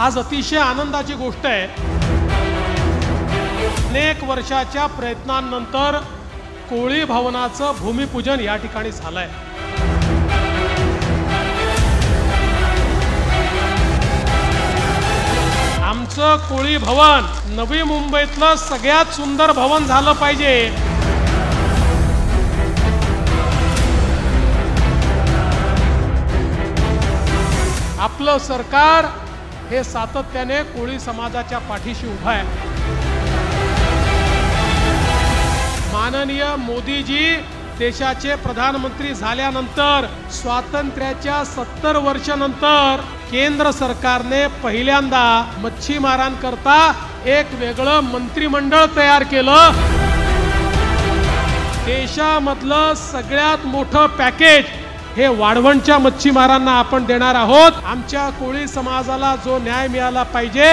आज अतिशय आनंदाची गोष्ट आहे। अनेक वर्षाच्या प्रयत्नांनंतर कोळी भवनाचं भूमिपूजन या ठिकाणी झालंय। आमचं कोळी भवन नवी मुंबईतलं सगळ्यात सुंदर भवन झालं पाहिजे। आपलं सरकार हे सातत्याने कोळी समाजाच्या पाठीशी उभं आहे। माननीय मोदीजी देशाचे प्रधानमंत्री झाल्यानंतर स्वातंत्र्याच्या 70 वर्षानंतर केंद्र सरकारने पहिल्यांदा मच्छीमारांकरता एक वेगळं मंत्रिमंडळ तयार केलं। देशामधलं सगळ्यात मोठं पॅकेज हे वाढवणच्या मच्छीमारांना आपण देणार आहोत। आमच्या कोळी समाजाला जो न्याय मिळाला पाहिजे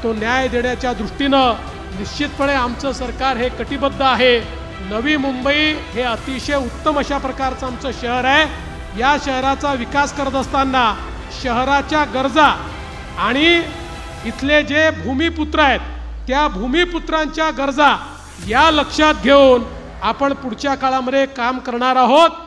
तो न्याय देण्याच्या दृष्टीनं निश्चितपणे आमचं सरकार हे कटिबद्ध आहे। नवी मुंबई हे अतिशय उत्तम अशा प्रकारचं आमचं शहर आहे। या शहराचा विकास करत असताना शहराच्या गरजा आणि इथले जे भूमिपुत्र आहेत त्या भूमिपुत्रांच्या गरजा या लक्षात घेऊन आपण पुढच्या काळामध्ये काम करणार आहोत।